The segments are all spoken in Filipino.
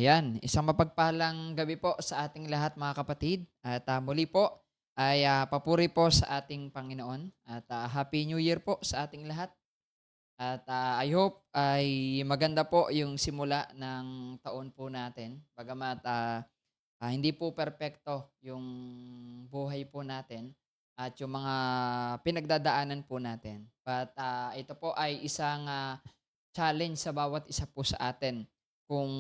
Ayan, isang mapagpalang gabi po sa ating lahat mga kapatid. At muli po ay papuri po sa ating Panginoon at Happy New Year po sa ating lahat. At I hope ay maganda po yung simula ng taon po natin. Bagamat hindi po perpekto yung buhay po natin at yung mga pinagdadaanan po natin. But ito po ay isang challenge sa bawat isa po sa atin kung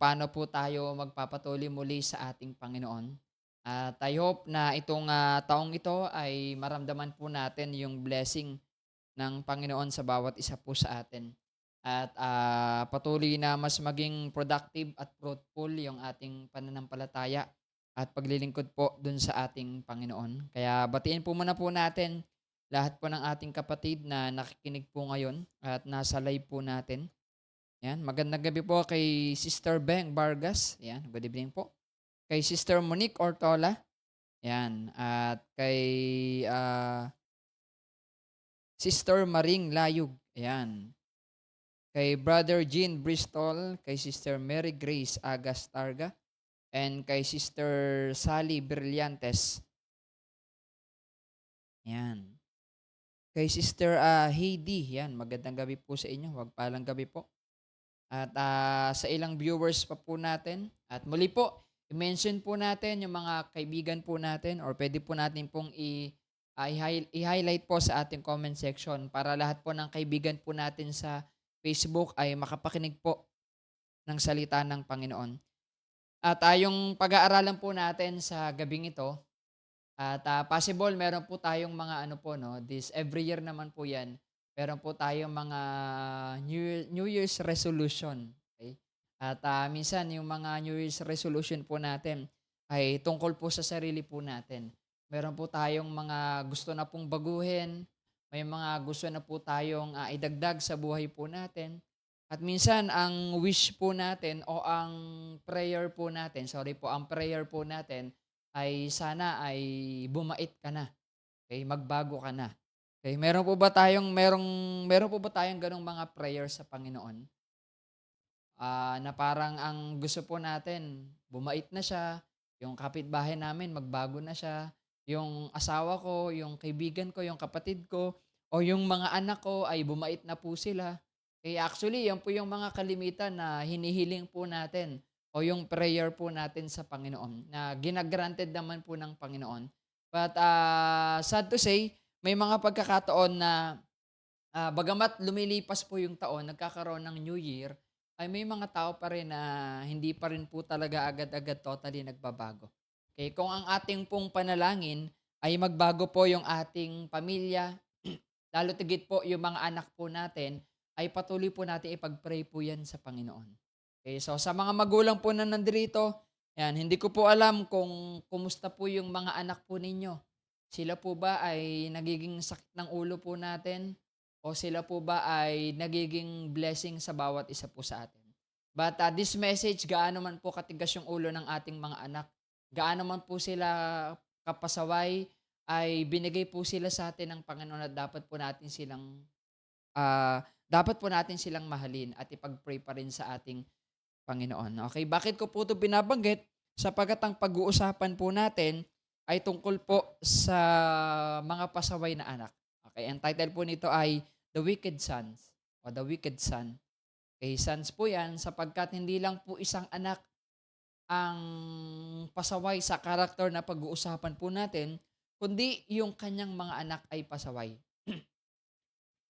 paano po tayo magpapatuloy muli sa ating Panginoon. At I hope na itong taong ito ay maramdaman po natin yung blessing ng Panginoon sa bawat isa po sa atin. At patuloy na mas maging productive at fruitful yung ating pananampalataya at paglilingkod po dun sa ating Panginoon. Kaya batiin po muna po natin lahat po ng ating kapatid na nakikinig po ngayon at nasa live po natin. Yan, magandang gabi po kay Sister Beng Vargas. Yan, good evening po. Kay Sister Monique Ortola. Yan, at kay Sister Maring Layug. Yan. Kay Brother Jean Bristol, kay Sister Mary Grace Agastarga, and kay Sister Sally Brillantes. Yan. Kay Sister Heidi, yan, magandang gabi po sa inyo. Wag palang gabi po. At sa ilang viewers pa po natin. At muli po, i-mention po natin yung mga kaibigan po natin or pwede po natin pong i-highlight po sa ating comment section para lahat po ng kaibigan po natin sa Facebook ay makapakinig po ng salita ng Panginoon. At yung pag-aaralan po natin sa gabing ito, at possible meron po tayong mga ano po, no, this every year naman po yan, meron po tayong mga New Year's resolution. Okay? At minsan yung mga New Year's resolution po natin ay tungkol po sa sarili po natin. Meron po tayong mga gusto na pong baguhin, may mga gusto na po tayong idagdag sa buhay po natin. At minsan ang wish po natin o ang prayer po natin, sorry po, ang prayer po natin ay sana ay bumait ka na, okey, magbago ka na. Okey, meron po ba tayong gano'ng mga prayer sa Panginoon? Na parang ang gusto po natin bumait na siya, yung kapitbahay namin magbago na siya, yung asawa ko, yung kaibigan ko, yung kapatid ko, o yung mga anak ko ay bumait na po sila. Eh, actually yan po yung mga kalimitan na hinihiling po natin o yung prayer po natin sa Panginoon na gina-granted naman po ng Panginoon. But sad to say, may mga pagkakataon na bagamat lumilipas po yung taon, nagkakaroon ng New Year, ay may mga tao pa rin na hindi pa rin po talaga agad-agad totally nagbabago. Okay, kung ang ating pong panalangin ay magbago po yung ating pamilya, lalo tigit po yung mga anak po natin, ay patuloy po natin ipag-pray po yan sa Panginoon. Okay, so sa mga magulang po na nandirito, yan, hindi ko po alam kung kumusta po yung mga anak po ninyo. Sila po ba ay nagiging sakit ng ulo po natin? O sila po ba ay nagiging blessing sa bawat isa po sa atin? But this message, gaano man po katigas yung ulo ng ating mga anak, gaano man po sila kapasaway, ay binigay po sila sa atin ng Panginoon at dapat po natin silang mahalin at ipag-pray pa rin sa ating Panginoon. Okay, bakit ko po 'to binabanggit? Sapagkat ang pag-uusapan po natin ay tungkol po sa mga pasaway na anak. Okay, ang title po nito ay The Wicked Sons o The Wicked Son. Okay, sons po 'yan sapagkat hindi lang po isang anak ang pasaway sa karakter na pag-uusapan po natin, kundi yung kanyang mga anak ay pasaway.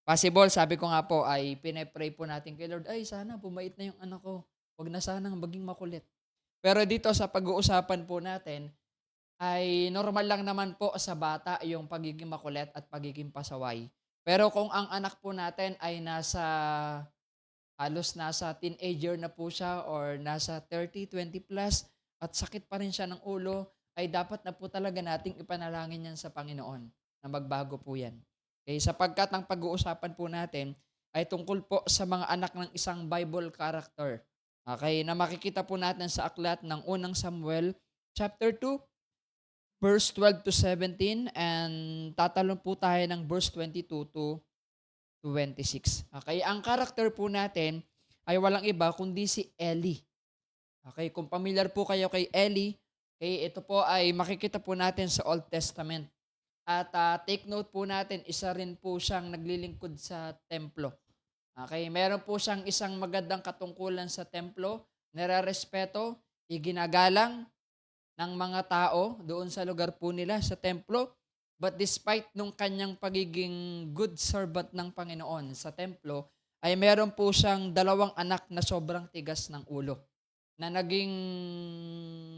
Possible, sabi ko nga po ay pine-pray po natin kay Lord, "Ay sana bumait na yung anak ko, 'wag na sanang maging makulit." Pero dito sa pag-uusapan po natin, ay normal lang naman po sa bata yung pagiging makulit at pagiging pasaway. Pero kung ang anak po natin ay halos nasa teenager na po siya or nasa 30, 20 plus at sakit pa rin siya ng ulo, ay dapat na po talaga nating ipanalangin yan sa Panginoon na magbago po yan. Okay, sapagkat ang pag-uusapan po natin ay tungkol po sa mga anak ng isang Bible character. Okay, na makikita po natin sa aklat ng unang Samuel chapter 2 verse 12 to 17 and tatalon po tayo ng verse 22 to 26. Okay, ang character po natin ay walang iba kundi si Eli. Okay, kung pamilyar po kayo kay Eli, ito po ay makikita po natin sa Old Testament. At take note po natin, isa rin po siyang naglilingkod sa templo. Okay, meron po siyang isang magandang katungkulan sa templo, nire-respeto, iginagalang ng mga tao doon sa lugar po nila sa templo. But despite nung kanyang pagiging good servant ng Panginoon sa templo, ay meron po siyang dalawang anak na sobrang tigas ng ulo, na naging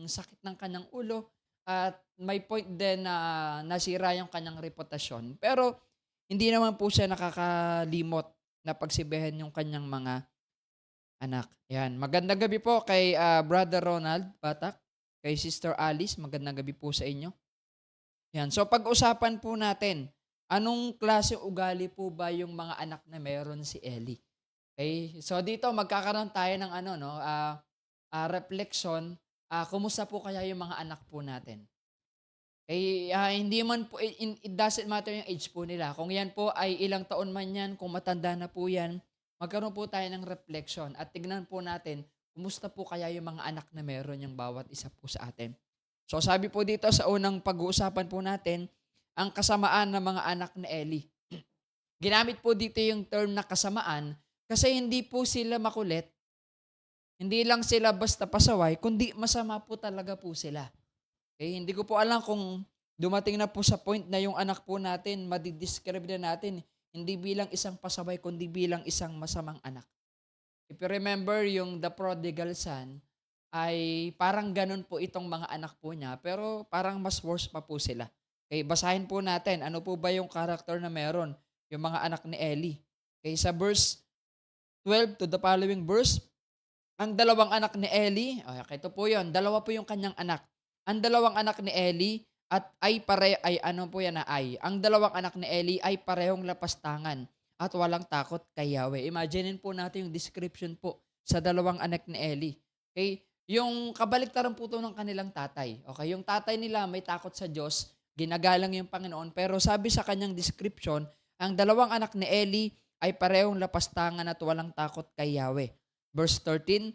sakit ng kanyang ulo at may point din na nasira yung kanyang reputasyon. Pero hindi naman po siya nakakalimot na pagsibihan yung kanyang mga anak. Yan. Magandang gabi po kay Brother Ronald Batak, kay Sister Alice. Magandang gabi po sa inyo. Yan. So pag-usapan po natin, anong klase ugali po ba yung mga anak na meron si Ellie? Okay? So dito magkakaroon tayo ng ano no, reflection. Kumusta po kaya yung mga anak po natin? Hindi man po it doesn't matter yung age po nila. Kung yan po ay ilang taon man yan, kung matanda na po yan, magkaroon po tayo ng reflection at tignan po natin kumusta po kaya yung mga anak na meron yung bawat isa po sa atin. So sabi po dito sa unang pag-uusapan po natin, ang kasamaan ng mga anak ni Eli. Ginamit po dito yung term na kasamaan kasi hindi po sila makulit, hindi lang sila basta pasaway, kundi masama po talaga po sila. Hindi ko po alam kung dumating na po sa point na yung anak po natin, madi-describe na natin, hindi bilang isang pasaway, kundi bilang isang masamang anak. If you remember yung The Prodigal Son, ay parang ganun po itong mga anak po niya, pero parang mas worse pa po sila. Basahin po natin, ano po ba yung character na meron yung mga anak ni Eli. Sa verse 12 to the following verse, ang dalawang anak ni Eli, ito po yun, dalawa po yung kanyang anak. Ang dalawang anak ni Eli ang dalawang anak ni Eli ay parehong lapastangan at walang takot kay Yahweh. Imaginein po natin yung description po sa dalawang anak ni Eli. Yung kabaliktaran po to ng kanilang tatay. Yung tatay nila may takot sa Diyos, ginagalang yung Panginoon, pero sabi sa kanyang description, ang dalawang anak ni Eli ay parehong lapastangan at walang takot kay Yahweh. Verse 13,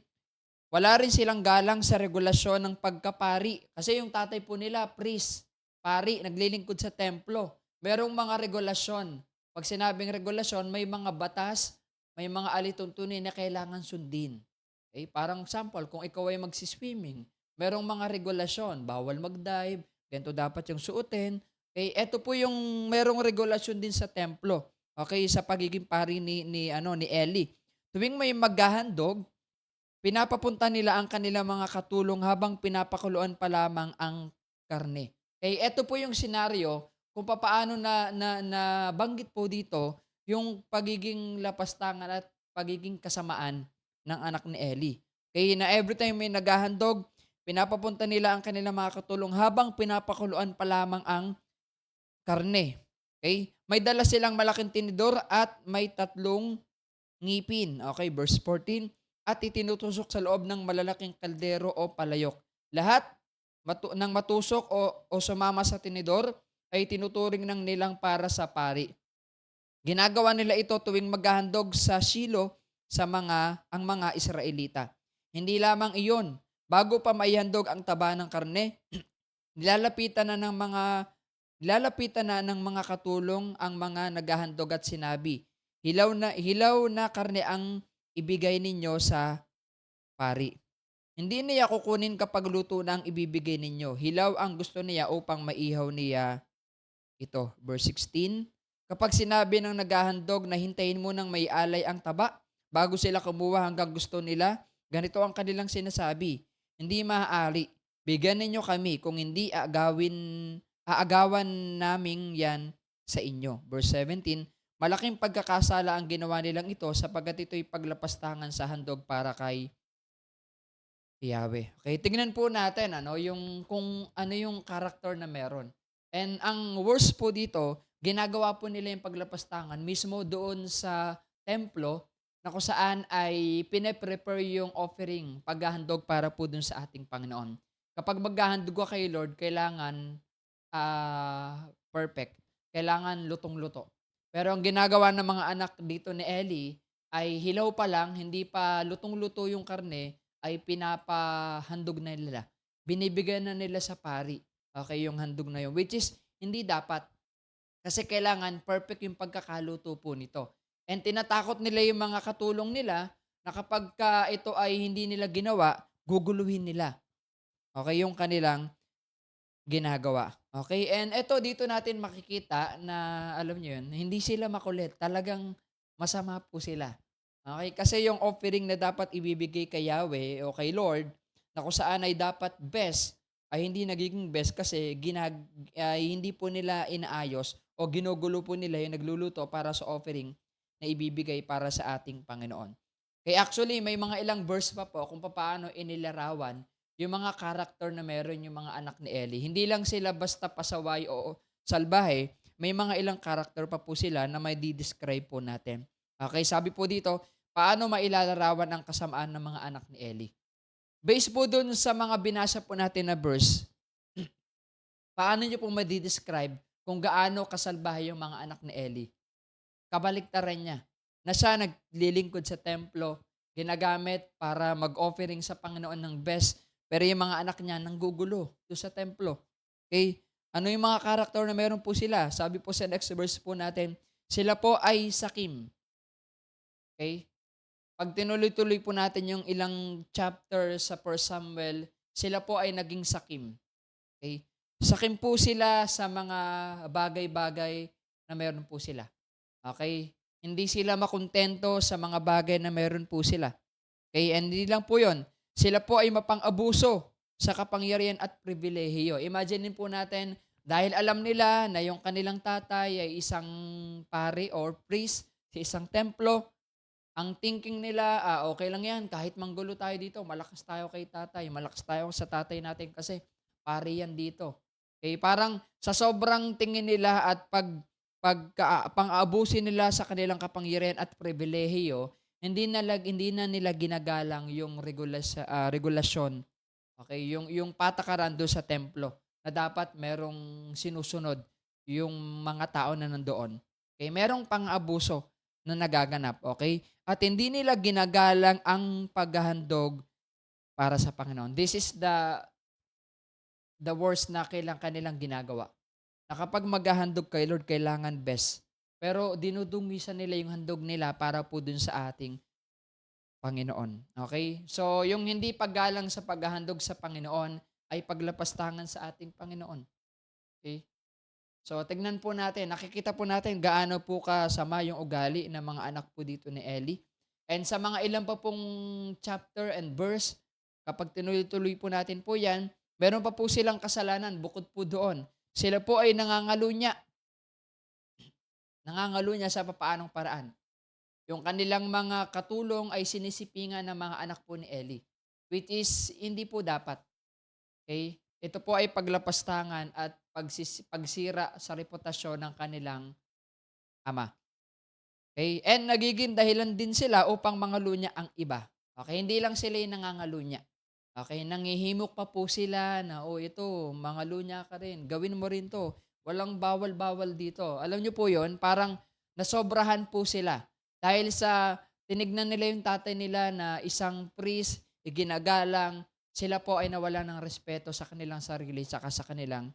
wala rin silang galang sa regulasyon ng pagkapari. Kasi yung tatay po nila, priest, pari, naglilingkod sa templo. Merong mga regulasyon. Pag sinabing regulasyon, may mga batas, may mga alituntunin na kailangan sundin. Parang sample, kung ikaw ay magsiswimming, merong mga regulasyon, bawal mag-dive, ganito dapat yung suotin. Ito po yung merong regulasyon din sa templo. Sa pagiging pari ni Eli. Tuwing may maghahandog, pinapapunta nila ang kanilang mga katulong habang pinapakuluan pa lamang ang karne. Eto po yung senaryo kung papaano na banggit po dito yung pagiging lapastangan at pagiging kasamaan ng anak ni Eli. Na every time may naghahandog, pinapapunta nila ang kanilang mga katulong habang pinapakuluan pa lamang ang karne. May dala silang malaking tinidor at may tatlong ngipin. Verse 14, at itinutusok sa loob ng malalaking kaldero o palayok. Lahat ng matusok o sumama sa tinidor ay tinuturing ng nilang para sa pari. Ginagawa nila ito tuwing maghahandog sa Shilo ang mga Israelita. Hindi lamang iyon, bago pa maihandog ang taba ng karne, nilalapitan na ng mga katulong ang mga naghahandog at sinabi, hilaw na karne ang ibigay ninyo sa pari. Hindi niya kukunin kapag luto na ang ibibigay ninyo. Hilaw ang gusto niya upang maihaw niya ito. Verse 16, kapag sinabi ng naghahandog na hintayin mo nang may alay ang taba bago sila kumuha hanggang gusto nila, ganito ang kanilang sinasabi, hindi maaari. Bigyan ninyo kami, kung hindi aagawan namin yan sa inyo. Verse 17, malaking pagkakasala ang ginawa nilang ito sapagkat ito'y paglapastangan sa handog para kay Yahweh. Tingnan po natin kung ano yung character na meron. And ang worst po dito, ginagawa po nila yung paglapastangan mismo doon sa templo na kung saan ay pine-prepare yung offering, paghahandog para po doon sa ating Panginoon. Kapag maghahandog ka kay Lord, kailangan perfect. Kailangan lutong-luto. Pero ang ginagawa ng mga anak dito ni Eli ay hilaw pa lang, hindi pa lutong-luto yung karne, ay pinapahandog na nila. Binibigyan na nila sa pari, okey, yung handog na yun, which is hindi dapat. Kasi kailangan perfect yung pagkakaluto po nito. And tinatakot nila yung mga katulong nila na kapagka ito ay hindi nila ginawa, guguluhin nila, okey, yung kanilang ginagawa. Okay, and eto dito natin makikita na alam niyo 'yun, hindi sila makulit, talagang masama po sila. Okay, kasi yung offering na dapat ibibigay kay Yahweh o kay Lord, na kung saan ay dapat best, ay hindi nagiging best kasi ay hindi po nila inaayos o ginugulo po nila yung nagluluto para sa offering na ibibigay para sa ating Panginoon. Kaya actually may mga ilang verse pa po kung papaano inilarawan yung mga character na meron yung mga anak ni Eli. Hindi lang sila basta pasaway o salbahe, may mga ilang character pa po sila na may di-describe po natin. Okay, sabi po dito, paano mailalarawan ang kasamaan ng mga anak ni Eli? Based po dun sa mga binasa po natin na verse, paano nyo po madi-describe kung gaano kasalbahe yung mga anak ni Eli? Kabaliktaran niya, na siya naglilingkod sa templo, ginagamit para mag-offering sa Panginoon ng best, pero yung mga anak niya nanggugulo do'n sa templo. Okay. Ano yung mga character na meron po sila? Sabi po sa next verse po natin, sila po ay sakim, okay. 'Pag tinuloy-tuloy po natin yung ilang chapter sa First Samuel, sila po ay naging sakim, okay. Sakim po sila sa mga bagay-bagay na meron po sila. Okay, hindi sila makuntento sa mga bagay na meron po sila. Okay, and hindi lang po 'yun, sila po ay mapang-abuso sa kapangyarihan at pribilehiyo. Imaginin po natin, dahil alam nila na yung kanilang tatay ay isang pari or priest sa isang templo, ang thinking nila, okey lang 'yan kahit manggulo tayo dito, malakas tayo kay tatay, malakas tayo sa tatay natin kasi pari 'yan dito. Eh, parang sa sobrang tingin nila at pang-aabuso nila sa kanilang kapangyarihan at pribilehiyo, hindi na nila ginagalang yung regulasyon, okey, yung patakaran dun sa templo na dapat merong sinusunod yung mga tao na nandoon. Okay, merong pang-aabuso na nagaganap, okey? At hindi nila ginagalang ang paghahandog para sa Panginoon. This is the worst na kanilang ginagawa. Na kapag maghahandog kay Lord, kailangan best. Pero dinudungisan nila yung handog nila para po dun sa ating Panginoon. Okay? So, yung hindi paggalang sa paghahandog sa Panginoon ay paglapastangan sa ating Panginoon. Okay? So, tignan po natin, nakikita po natin gaano po kasama yung ugali ng mga anak po dito ni Eli. And sa mga ilan pa pong chapter and verse, kapag tinuloy-tuloy po natin po yan, meron pa po silang kasalanan bukod po doon. Sila po ay nangangalunya sa papaanong paraan. Yung kanilang mga katulong ay sinisipingan ng mga anak po ni Eli, which is hindi po dapat. Okay? Ito po ay paglapastangan at pagsira sa reputasyon ng kanilang ama. Okay? And nagiging dahilan din sila upang mangalunya ang iba. Okay? Hindi lang sila yung nangangalunya. Okay? Nangihimok pa po sila na, oh ito, mangalunya ka rin. Gawin mo rin to. Walang bawal-bawal dito. Alam niyo po yon, parang nasobrahan po sila. Dahil sa tinignan nila yung tatay nila na isang priest, iginagalang, sila po ay nawala ng respeto sa kanilang sarili saka sa kanilang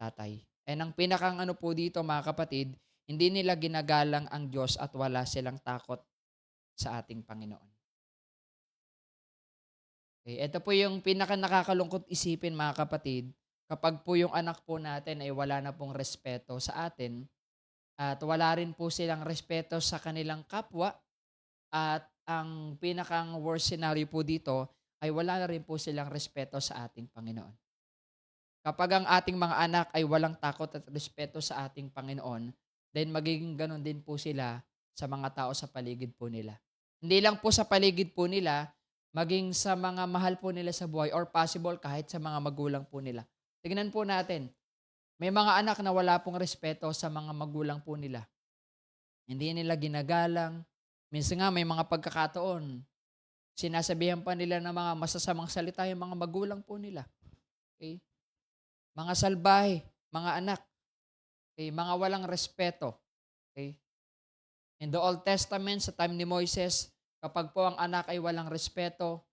tatay. And ang pinakang ano po dito mga kapatid, hindi nila ginagalang ang Diyos at wala silang takot sa ating Panginoon. Okay, ito po yung pinaka nakakalungkot isipin mga kapatid, kapag po yung anak po natin ay wala na pong respeto sa atin at wala rin po silang respeto sa kanilang kapwa at ang pinakang worst scenario po dito ay wala na rin po silang respeto sa ating Panginoon. Kapag ang ating mga anak ay walang takot at respeto sa ating Panginoon, then magiging gano'n din po sila sa mga tao sa paligid po nila. Hindi lang po sa paligid po nila, maging sa mga mahal po nila sa buhay or possible kahit sa mga magulang po nila. Tignan po natin, may mga anak na wala pong respeto sa mga magulang po nila. Hindi nila ginagalang. Minsan nga may mga pagkakataon, sinasabihan pa nila ng mga masasamang salita yung mga magulang po nila. Okay? Mga salbahe, mga anak, okay, mga walang respeto. Okay? In the Old Testament, sa time ni Moises, kapag po ang anak ay walang respeto,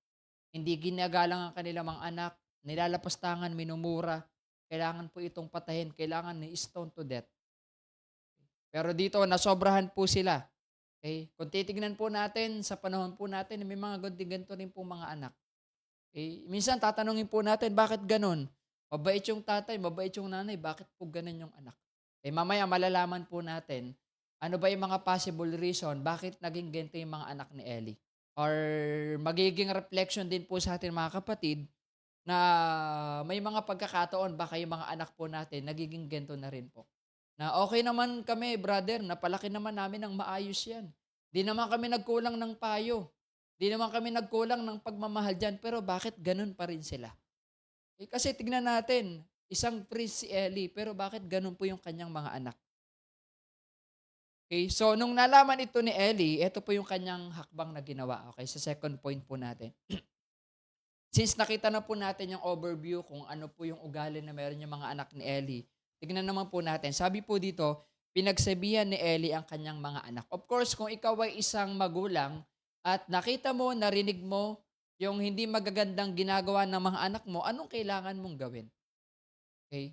hindi ginagalang ang kanilang mga anak, nilalapastangan, minumura, kailangan po itong patayin, kailangan ni stone to death. Pero dito nasobrahan po sila. Okay? Kung titignan po natin sa panahon po natin, may mga ganito rin po mga anak. Minsan tatanungin po natin, bakit gano'n? Mabait yung tatay, mabait yung nanay, bakit po gano'n yung anak? Mamaya malalaman po natin, ano ba yung mga possible reason bakit naging ganito yung mga anak ni Ellie? Or magiging reflection din po sa atin mga kapatid na may mga pagkakataon baka yung mga anak po natin nagiging ganito na rin po. Na okay naman kami brother, napalaki naman namin ng maayos yan. 'Di naman kami nagkulang ng payo. 'Di naman kami nagkulang ng pagmamahal diyan, pero bakit gano'n pa rin sila? Kasi tignan natin, isang priest si Eli, pero bakit gano'n po yung kanyang mga anak? So nung nalaman ito ni Eli, ito po yung kanyang hakbang na ginawa, okey, sa second point po natin. Since nakita na po natin yung overview kung ano po yung ugali na meron yung mga anak ni Eli, tignan naman po natin. Sabi po dito, pinagsabihan ni Eli ang kanyang mga anak. Of course, kung ikaw ay isang magulang at nakita mo, narinig mo yung hindi magagandang ginagawa ng mga anak mo, anong kailangan mong gawin? Okay?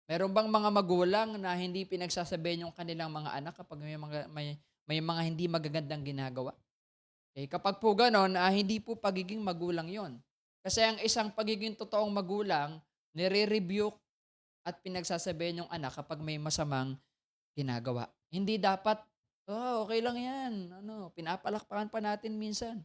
Meron bang mga magulang na hindi pinagsasabihan yung kanilang mga anak kapag may mga hindi magagandang ginagawa? Kapag po gano'n, hindi po pagiging magulang 'yon. Kasi ang isang pagiging totoong magulang, nire-rebuke at pinagsasabihan yung anak kapag may masamang ginagawa. Hindi dapat, okey lang 'yan." Pinapalakpakan pa natin minsan.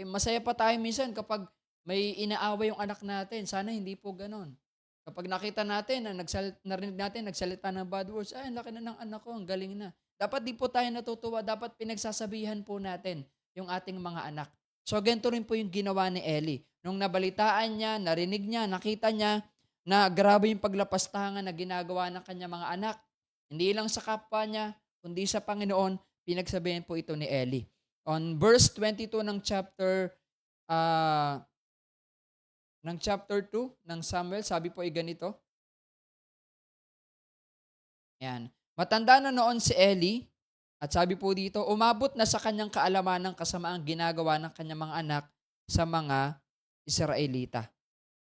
Masaya pa tayo minsan kapag may inaaway yung anak natin, sana hindi po gano'n. Kapag nakita natin na narinig natin nagsalita ng bad words, "Ay, ang laki na ng anak ko, ang galing na." Dapat 'di po tayo natutuwa, dapat pinagsasabihan po natin yung ating mga anak. So, ganito rin po yung ginawa ni Eli. Nung nabalitaan niya, narinig niya, nakita niya na grabe yung paglapastangan na ginagawa ng kanyang mga anak, hindi lang sa kapwa niya, kundi sa Panginoon, pinagsabihan po ito ni Eli. On verse 22 ah, ng chapter 2 ng Samuel, sabi po ay ganito, yan. Matanda na noon si Eli, at sabi po dito, umabot na sa kanyang kaalaman ng kasamaang ginagawa ng kanyang mga anak sa mga Israelita.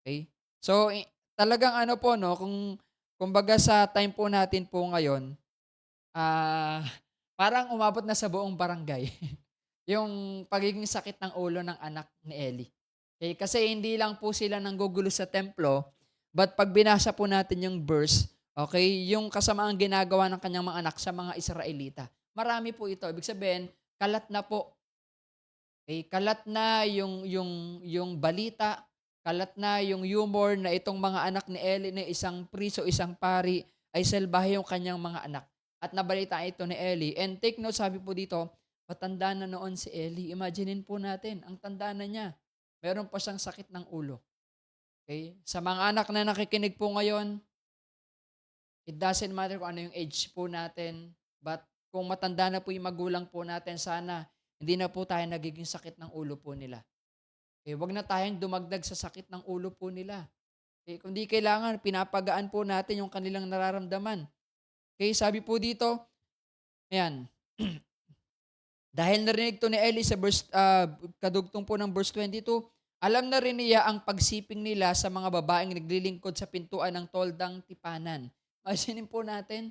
Okay? So, talagang ano po, no, kung kumbaga sa time po natin po ngayon, ah, parang umabot na sa buong barangay yung pagiging sakit ng ulo ng anak ni Eli. Kasi hindi lang po sila nanggugulo sa templo, but 'pag binasa po natin yung verse, okay, yung kasamaang ginagawa ng kanyang mga anak sa mga Israelita. Marami po ito, ibig sabihin kalat na po, kalat na yung balita, kalat na yung humor na itong mga anak ni Eli na isang priso, isang pari ay salbahe yung kanyang mga anak. At nabalitaan ito ni Eli. And take note, sabi po dito, matanda na noon si Eli. Imaginein po natin, ang tanda na niya. Meron pa siyang sakit ng ulo. Sa mga anak na nakikinig po ngayon, it doesn't matter kung ano yung age po natin, but kung matanda na po yung magulang po natin, sana hindi na po tayo nagiging sakit ng ulo po nila. Wag na tayong dumagdag sa sakit ng ulo po nila. Kundi kailangan pinapagaan po natin yung kanilang nararamdaman. Sabi po dito, ayan, dahil narinig to ni Eli sa kadugtong po ng verse 22, alam na rin niya ang pagsiping nila sa mga babaeng naglilingkod sa pintuan ng toldang tipanan. Pansinin po natin,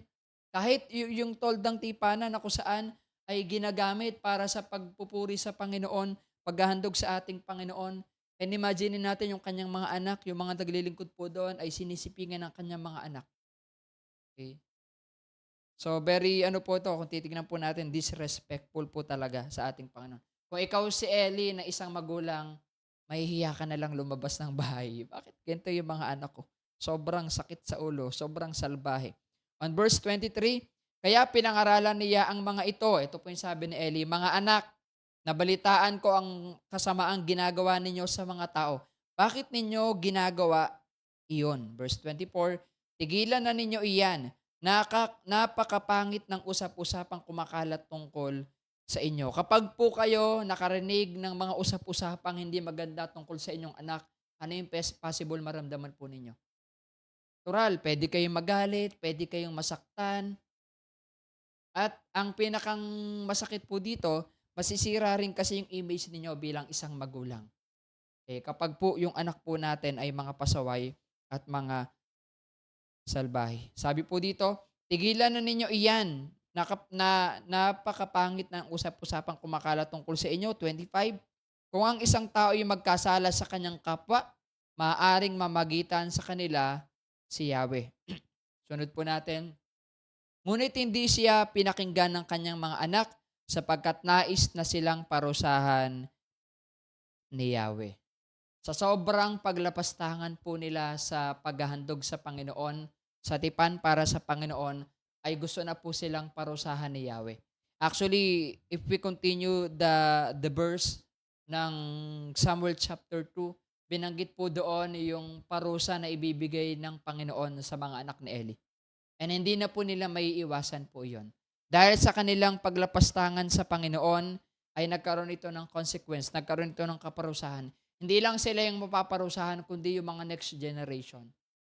kahit yung toldang tipanan na kung saan ay ginagamit para sa pagpupuri sa Panginoon, paghahandog sa ating Panginoon, and imagine natin yung kanyang mga anak, yung mga naglilingkod po doon ay sinisipingan ng kanyang mga anak. Okay? So, very ano po 'to, kung titignan po natin, disrespectful po talaga sa ating Panginoon. Kung ikaw si Eli na isang magulang, mahihiya ka na lang lumabas ng bahay. Bakit ganito yung mga anak ko? Sobrang sakit sa ulo, sobrang salbahe. On verse 23, kaya pinangaralan niya ang mga ito po yung sabi ni Eli, "Mga anak, nabalitaan ko ang kasamaang ginagawa ninyo sa mga tao. Bakit ninyo ginagawa iyon?" Verse 24, "Tigilan na ninyo iyan. Napakapangit ng usap-usapang kumakalat tungkol sa inyo. Kapag po kayo nakarinig ng mga usap-usapang hindi maganda tungkol sa inyong anak, ano yung possible maramdaman po ninyo? Tural, pwede kayong magalit, pwede kayong masaktan, at ang pinakang masakit po dito, masisira rin kasi yung image ninyo bilang isang magulang. Kapag po yung anak po natin ay mga pasaway at mga salbahe. Sabi po dito, "Tigilan na ninyo iyan, napakapangit ng usap-usapang kumakalat tungkol sa inyo." 25, "Kung ang isang tao ay magkasala sa kanyang kapwa, maaaring mamagitan sa kanila si Yahweh." Sunod po natin, "Ngunit hindi siya pinakinggan ng kanyang mga anak sapagkat nais na silang parusahan ni Yahweh." Sa sobrang paglapastangan po nila sa paghahandog sa Panginoon, sa tipan para sa Panginoon, ay gusto na po silang parusahan ni Yahweh. Actually, if we continue the verse ng Samuel chapter 2, binanggit po doon yung parusa na ibibigay ng Panginoon sa mga anak ni Eli. And hindi na po nila maiiwasan po yon. Dahil sa kanilang paglapastangan sa Panginoon, ay nagkaroon ito ng consequence, nagkaroon ito ng kaparusahan. Hindi lang sila yung mapaparusahan, kundi yung mga next generation.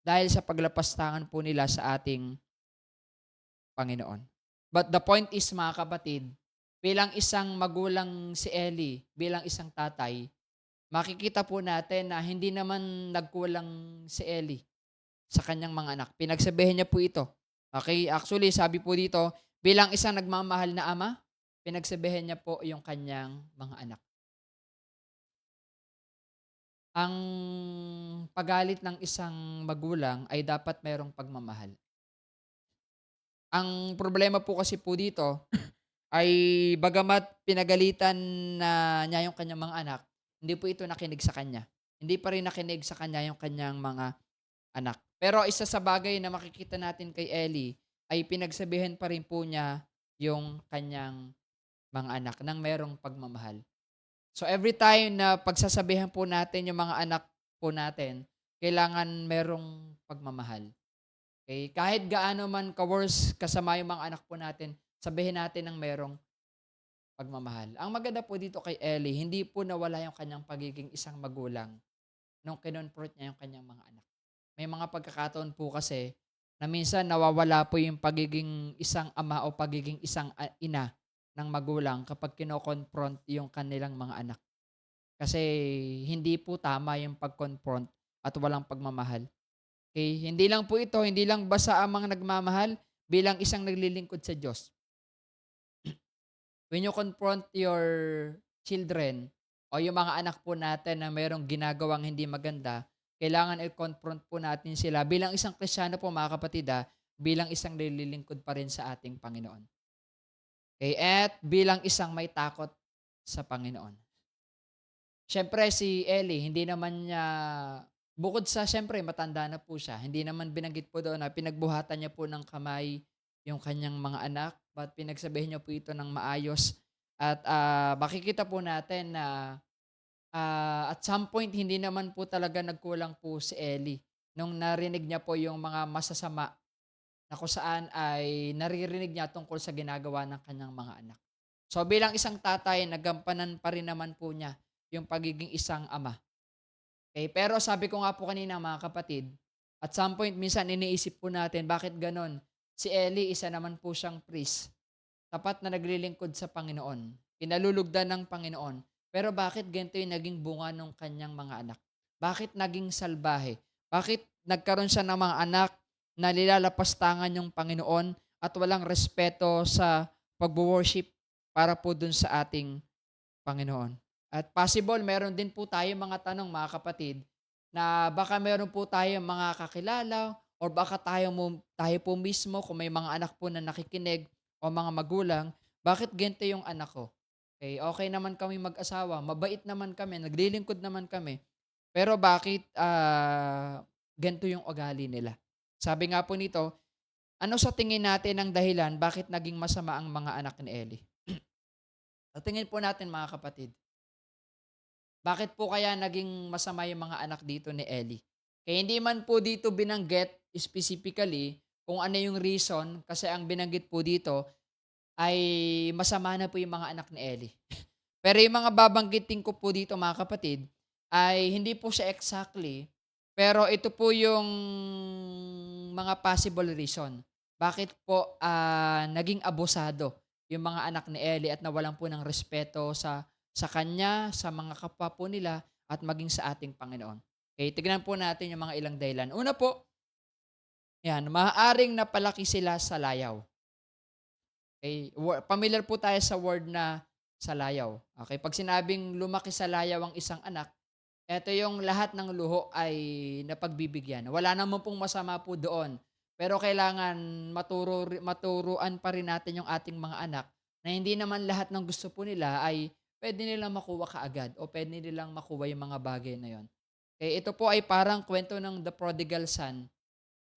Dahil sa paglapastangan po nila sa ating Panginoon. But the point is, mga kapatid, bilang isang magulang si Eli, bilang isang tatay, makikita po natin na hindi naman nagkulang si Eli sa kanyang mga anak. Pinagsabihan niya po ito. Okay, actually sabi po dito, bilang isang nagmamahal na ama, pinagsabihan niya po yung kanyang mga anak. Ang pagalit ng isang magulang ay dapat merong pagmamahal. Ang problema po kasi po dito ay bagamat pinagalitan na niya yung kanyang mga anak, hindi po ito nakinig sa kanya. Hindi pa rin nakinig sa kanya yung kanyang mga anak. Pero isa sa bagay na makikita natin kay Eli ay pinagsabihan pa rin po niya yung kanyang mga anak ng merong pagmamahal. So every time na pagsasabihan po natin yung mga anak po natin, kailangan merong pagmamahal. Okay? Kahit gaano man ka-worse, kasama yung mga anak po natin, sabihin natin ng merong pagmamahal. Ang maganda po dito kay Eli, hindi po nawala yung kanyang pagiging isang magulang nung kinonfront niya yung kanyang mga anak. May mga pagkakataon po kasi na minsan nawawala po yung pagiging isang ama o pagiging isang ina ng magulang kapag kino-confront yung kanilang mga anak. Kasi hindi po tama yung pag-confront at walang pagmamahal. Okay? Hindi lang po ito, hindi lang basta ang mga nagmamahal bilang isang naglilingkod sa Diyos. When you confront your children o yung mga anak po natin na mayroong ginagawang hindi maganda, kailangan i-confront po natin sila bilang isang Kristiyano po, mga kapatid, bilang isang nililingkod pa rin sa ating Panginoon. Okay? At bilang isang may takot sa Panginoon. Siyempre si Eli, hindi naman niya, bukod sa siyempre matanda na po siya, hindi naman binanggit po doon na pinagbuhatan niya po ng kamay yung kanyang mga anak, but pinagsabihan niya po ito ng maayos. At makikita po natin na at some point hindi naman po talaga nagkulang po si Eli nung narinig niya po yung mga masasama na kung saan ay naririnig niya tungkol sa ginagawa ng kanyang mga anak. So bilang isang tatay, nagampanan pa rin naman po niya yung pagiging isang ama. Okay, pero sabi ko nga po kanina, mga kapatid, at some point minsan iniisip po natin bakit ganon. Si Eli, isa naman po siyang priest, tapat na naglilingkod sa Panginoon, kinalulugdan ng Panginoon. Pero bakit ganito yung naging bunga ng kanyang mga anak? Bakit naging salbahe? Bakit nagkaroon siya ng mga anak na nilalapastangan yung Panginoon at walang respeto sa pag-worship para po dun sa ating Panginoon? At possible meron din po tayong mga tanong, mga kapatid, na baka meron po tayong mga kakilala or baka tayo po mismo kung may mga anak po na nakikinig o mga magulang, bakit ganito yung anak ko? Okay naman kami mag-asawa, mabait naman kami, naglilingkod naman kami, pero bakit ganito yung ugali nila? Sabi nga po nito, ano sa tingin natin ang dahilan bakit naging masama ang mga anak ni Eli? Sa tingin po natin, mga kapatid, bakit po kaya naging masama yung mga anak dito ni Eli? Kaya hindi man po dito binanggit specifically kung ano yung reason, kasi ang binanggit po dito ay masama na po yung mga anak ni Eli. Pero yung mga babanggitin ko po dito, mga kapatid, ay hindi po siya exactly, pero ito po yung mga possible reason. Bakit po naging abusado yung mga anak ni Eli at nawalan po ng respeto sa kanya, sa mga kapwa po nila, at maging sa ating Panginoon. Okay, tignan po natin yung mga ilang dahilan. Una po, yan, maaaring napalaki sila sa layaw. Okay, familiar po tayo sa word na salayaw. Okay, pag sinabing lumaki sa layaw ang isang anak, eto yung lahat ng luho ay napagbibigyan. Wala naman pong masama po doon. Pero kailangan maturuan pa rin natin yung ating mga anak na hindi naman lahat ng gusto po nila ay pwede nilang makuha kaagad o pwede nilang makuha yung mga bagay na yon. Okay, ito po ay parang kwento ng The Prodigal Son.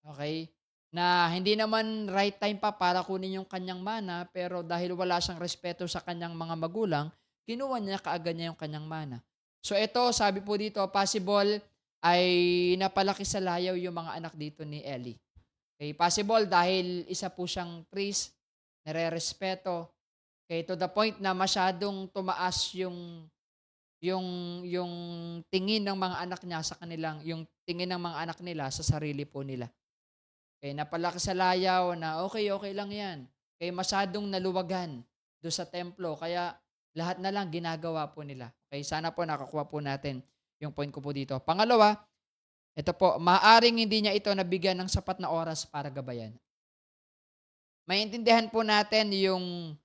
Okay, na hindi naman right time pa para kunin yung kanyang mana, pero dahil wala siyang respeto sa kanyang mga magulang, kinuha niya kaagad niya yung kanyang mana. So ito, sabi po dito, possible ay napalaki sa layaw yung mga anak dito ni Eli. Okay, possible dahil isa po siyang priest, nare-respeto. Okay, to the point na masyadong tumaas yung yung tingin ng mga anak niya sa kanilang, yung tingin ng mga anak nila sa sarili po nila. Okay, napalaki sa layaw na okay, okay lang 'yan. Kaya masyadong naluwagan do sa templo kaya lahat na lang ginagawa po nila. Okay, sana po nakakuha po natin yung point ko po dito. Pangalawa, ito po, maaring hindi niya ito nabigyan ng sapat na oras para gabayan. Maintindihan po natin yung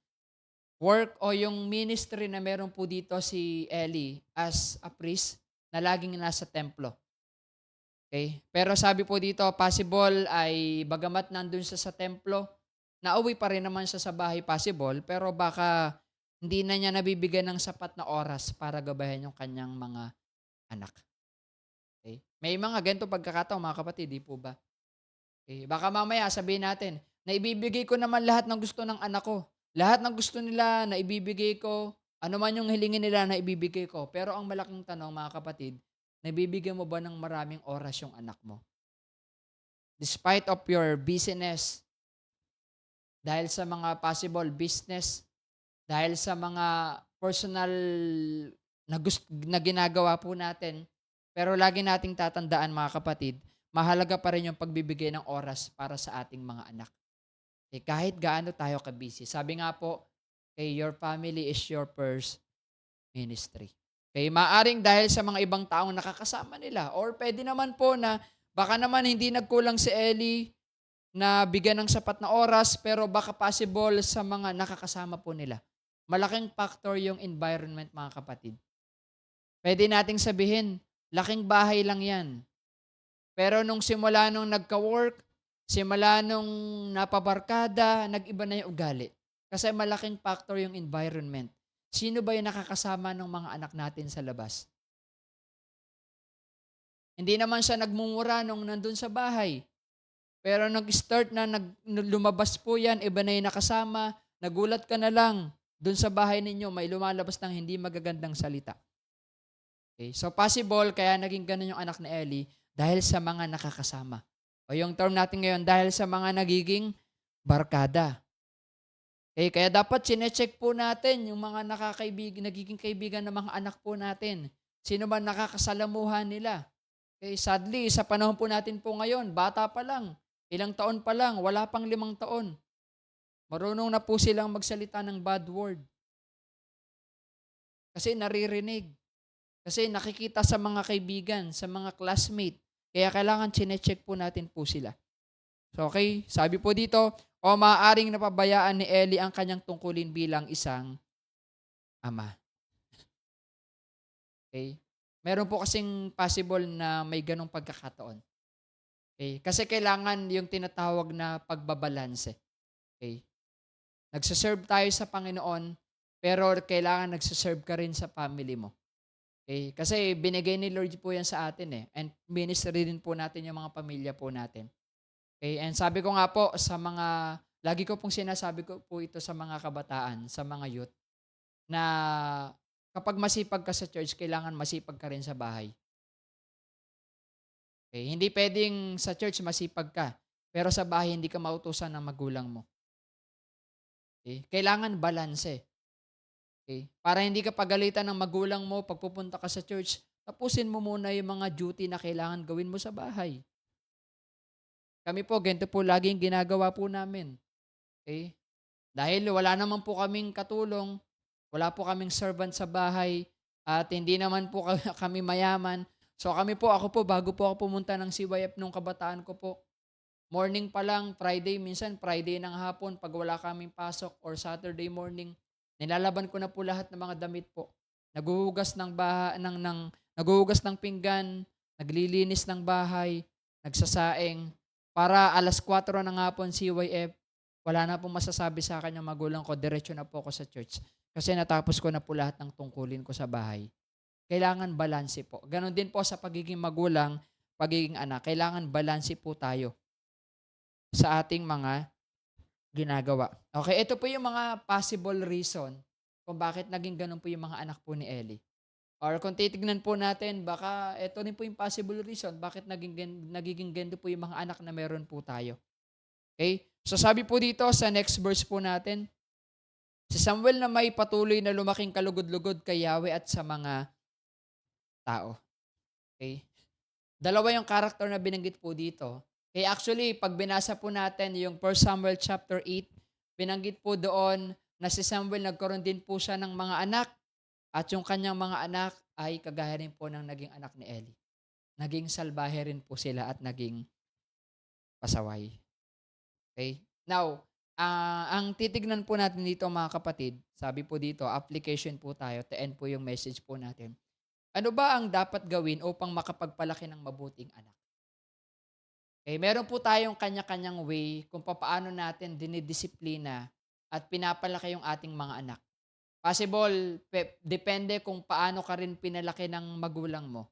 work o yung ministry na meron po dito si Eli as a priest na laging nasa templo. Okay, pero sabi po dito, possible ay bagamat nandun siya sa templo, nauwi pa rin naman siya sa bahay possible, pero baka hindi na niya nabibigyan ng sapat na oras para gabayan yung kanyang mga anak. Okay? May mga ganito pagkakataon mga kapatid, di po ba? Okay, baka mamaya sabihin natin, naibibigay ko naman lahat ng gusto ng anak ko. Lahat ng gusto nila na ibibigay ko, ano man yung hilingin nila na ibibigay ko. Pero ang malaking tanong mga kapatid, nabibigyan mo ba ng maraming oras yung anak mo? Despite of your busyness, dahil sa mga possible business, dahil sa mga personal na ginagawa po natin, pero lagi nating tatandaan mga kapatid, mahalaga pa rin yung pagbibigay ng oras para sa ating mga anak. Eh, kahit gaano tayo ka-busy. Sabi nga po, your family is your first ministry. Okay, maaring dahil sa mga ibang taong nakakasama nila or pwede naman po na baka naman hindi nagkulang si Ellie na bigyan ng sapat na oras pero baka possible sa mga nakakasama po nila. Malaking factor yung environment mga kapatid. Pwede nating sabihin, laking bahay lang yan. Pero nung simula nung nagka-work, simula nung napabarkada, nag-iba na yung ugali. Kasi malaking factor yung environment. Sino ba yung nakakasama ng mga anak natin sa labas? Hindi naman siya nagmumura nung nandun sa bahay. Pero nag-start na lumabas po yan, iba na yung nakasama, nagulat ka na lang, dun sa bahay ninyo may lumalabas ng hindi magagandang salita. Okay? So possible, kaya naging ganun yung anak ni Ellie dahil sa mga nakakasama. O yung term natin ngayon, dahil sa mga nagiging barkada. Okay? Kaya dapat sinecheck po natin yung mga nagiging kaibigan ng mga anak po natin. Sino man nakakasalamuhan nila. Okay? Sadly, sa panahon po natin po ngayon, bata pa lang. Ilang taon pa lang, wala pang 5 taon. Marunong na po silang magsalita ng bad word. Kasi naririnig. Kasi nakikita sa mga kaibigan, sa mga classmate. Kaya kailangan chinecheck po natin po sila. So okay, sabi po dito, o maaaring napabayaan ni Eli ang kanyang tungkulin bilang isang ama. Okay? Meron po kasing possible na may ganong pagkakataon. Okay? Kasi kailangan yung tinatawag na pagbabalanse. Okay? Nagsaserve tayo sa Panginoon, pero kailangan nagsaserve ka rin sa family mo. Okay? Kasi binigay ni Lord po yan sa atin eh. And ministry din po natin yung mga pamilya po natin. Okay? And sabi ko nga po sa mga, lagi ko pong sinasabi ko po ito sa mga kabataan, sa mga youth, na kapag masipag ka sa church, kailangan masipag ka rin sa bahay. Okay? Hindi pwedeng sa church masipag ka, pero sa bahay hindi ka mautusan ng magulang mo. Okay? Kailangan balanse. Okay? Para hindi ka pagalitan ng magulang mo pag pupunta ka sa church, tapusin mo muna yung mga duty na kailangan gawin mo sa bahay. Kami po, ganito po laging ginagawa po namin. Okay? Dahil wala naman po kaming katulong, wala po kaming servant sa bahay, at hindi naman po kami mayaman. So kami po, ako po, bago po ako pumunta ng CYF nung kabataan ko po, morning pa lang, Friday, minsan Friday ng hapon, 'pag wala kaming pasok or Saturday morning, nilalaban ko na po lahat ng mga damit po. Naghuhugas ng naghuhugas ng pinggan, naglilinis ng bahay, nagsasaing, para 4:00 ng hapon CYF, wala na pong masasabi sa akin yung magulang ko, diretso na po ako sa church. Kasi natapos ko na po lahat ng tungkulin ko sa bahay. Kailangan balanse po. Gano'n din po sa pagiging magulang, pagiging anak, kailangan balanse po tayo sa ating mga ginagawa. Okay, ito po yung mga possible reason kung bakit naging gano'n po yung mga anak po ni Ellie. Or kung titignan po natin, baka ito rin po yung possible reason bakit nagiging ganito po yung mga anak na meron po tayo. Okay? So sabi po dito sa next verse po natin, si Samuel na may patuloy na lumaking kalugod-lugod kay Yahweh at sa mga tao. Okay? Dalawa yung character na binanggit po dito. Actually, pag binasa po natin yung 1 Samuel chapter 8, binanggit po doon na si Samuel nagkaroon din po siya ng mga anak at yung kanyang mga anak ay kagaya rin po ng naging anak ni Eli. Naging salbahe rin po sila at naging pasaway. Okay? Now, ang titignan po natin dito mga kapatid, sabi po dito, application po tayo, to end po yung message po natin. Ano ba ang dapat gawin upang makapagpalaki ng mabuting anak? Meron po tayong kanya-kanyang way kung papaano natin dinidisiplina at pinapalaki yung ating mga anak. Possible, depende kung paano ka rin pinalaki ng magulang mo.